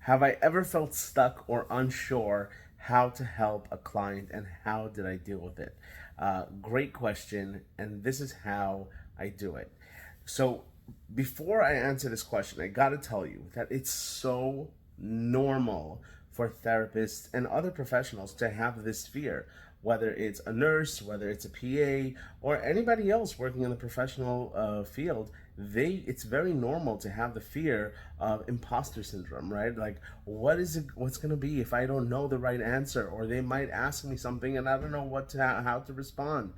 Have I ever felt stuck or unsure how to help a client, and how did I deal with it? Great question, and this is how I do it. So, before I answer this question, I gotta tell you that it's so normal for therapists and other professionals to have this fear, whether it's a nurse, whether it's a PA, or anybody else working in the professional field. It's very normal to have the fear of imposter syndrome, right? Like, what's going to be if I don't know the right answer, or they might ask me something and I don't know how to respond.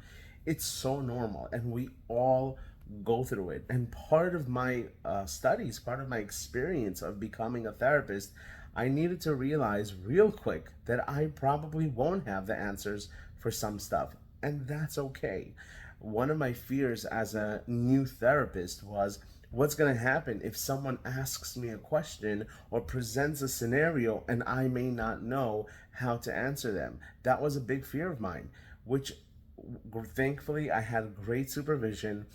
It's so normal, and we all go through it. And part of my studies, part of my experience of becoming a therapist, I needed to realize real quick that I probably won't have the answers for some stuff, and that's okay. One of my fears as a new therapist was, what's going to happen if someone asks me a question or presents a scenario and I may not know how to answer them? That was a big fear of mine, which thankfully I had great supervision,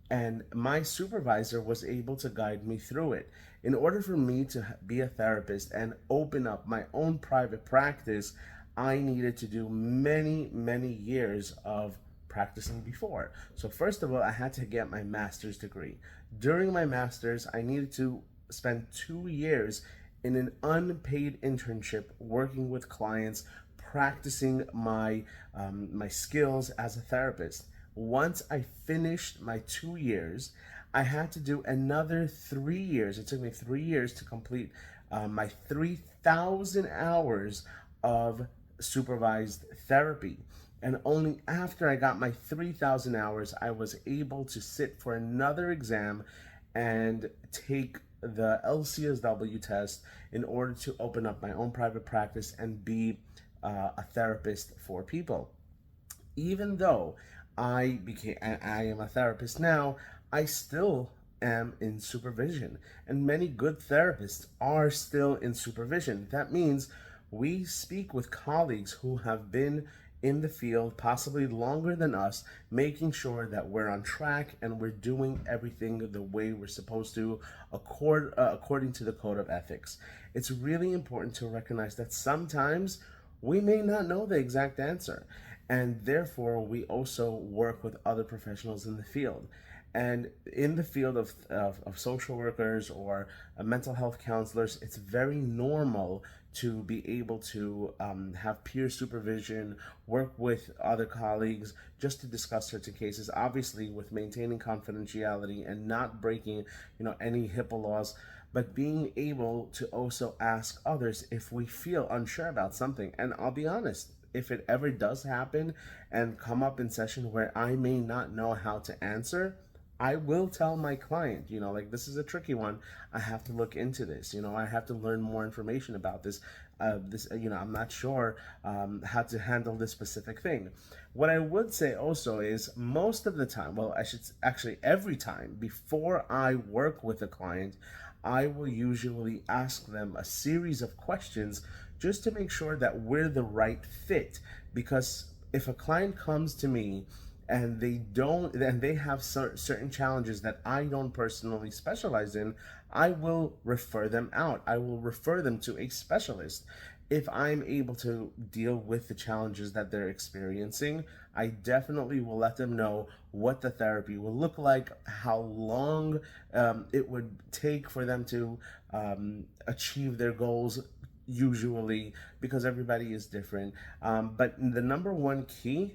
and my supervisor was able to guide me through it. In order for me to be a therapist and open up my own private practice, I needed to do many, many years of practicing before. So, first of all, I had to get my master's degree. During my master's, I needed to spend 2 years in an unpaid internship working with clients, practicing my skills as a therapist. Once I finished my 2 years, I had to do another 3 years. It took me 3 years to complete my 3,000 hours of supervised therapy. And only after I got my 3,000 hours, I was able to sit for another exam and take the LCSW test in order to open up my own private practice and be a therapist for people. Even though I am a therapist now, I still am in supervision, and many good therapists are still in supervision. That means we speak with colleagues who have been in the field possibly longer than us, making sure that we're on track and we're doing everything the way we're supposed to, according to the code of ethics. It's really important to recognize that sometimes we may not know the exact answer, and therefore we also work with other professionals in the field. And in the field of social workers or mental health counselors, it's very normal to be able to have peer supervision, work with other colleagues just to discuss certain cases, obviously with maintaining confidentiality and not breaking, any HIPAA laws, but being able to also ask others if we feel unsure about something. And I'll be honest, if it ever does happen and come up in session where I may not know how to answer, I will tell my client, like, this is a tricky one. I have to look into this. I have to learn more information about this. I'm not sure how to handle this specific thing. What I would say also is, most of the time, well, I should actually, every time before I work with a client, I will usually ask them a series of questions just to make sure that we're the right fit. Because if a client comes to me and they have certain challenges that I don't personally specialize in, I will refer them out. I will refer them to a specialist. If I'm able to deal with the challenges that they're experiencing, I definitely will let them know what the therapy will look like, how long it would take for them to achieve their goals, usually, because everybody is different. But the number one key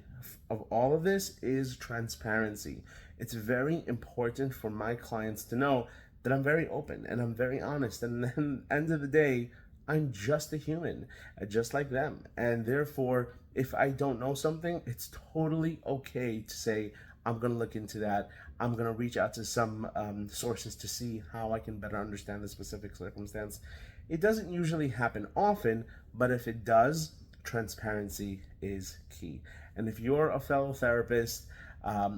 of all of this is transparency. It's very important for my clients to know that I'm very open and I'm very honest. And then, end of the day, I'm just a human, just like them. And therefore, if I don't know something, it's totally okay to say, I'm going to look into that. I'm going to reach out to some sources to see how I can better understand the specific circumstance. It doesn't usually happen often, but if it does, transparency is key. And if you're a fellow therapist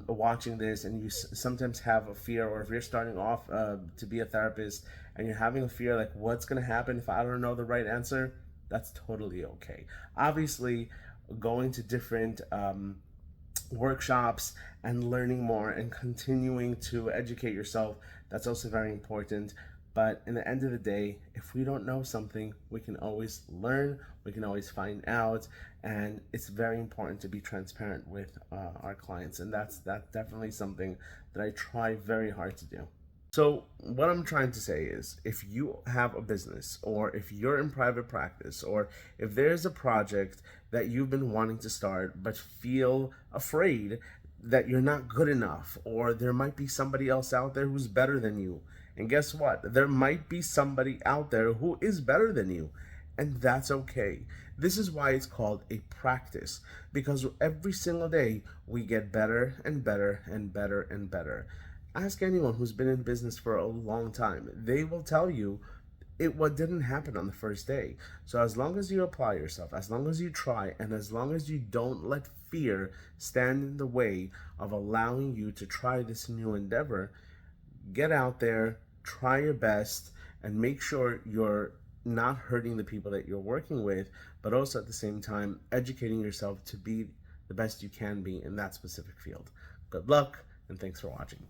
watching this, and you sometimes have a fear, or if you're starting off to be a therapist and you're having a fear like, what's going to happen if I don't know the right answer, that's totally okay. Obviously, going to different workshops and learning more and continuing to educate yourself, that's also very important. But in the end of the day, if we don't know something, we can always learn, we can always find out, and it's very important to be transparent with our clients. And that's definitely something that I try very hard to do. So, what I'm trying to say is if you have a business, or if you're in private practice, or if there's a project that you've been wanting to start but feel afraid that you're not good enough, or there might be somebody else out there who's better than you. And guess what? There might be somebody out there who is better than you. And that's okay. This is why it's called a practice, because every single day we get better and better and better and better. Ask anyone who's been in business for a long time. They will tell you what didn't happen on the first day. So as long as you apply yourself, as long as you try, and as long as you don't let fear stand in the way of allowing you to try this new endeavor, get out there, try your best, and make sure you're not hurting the people that you're working with, but also at the same time educating yourself to be the best you can be in that specific field. Good luck, and thanks for watching.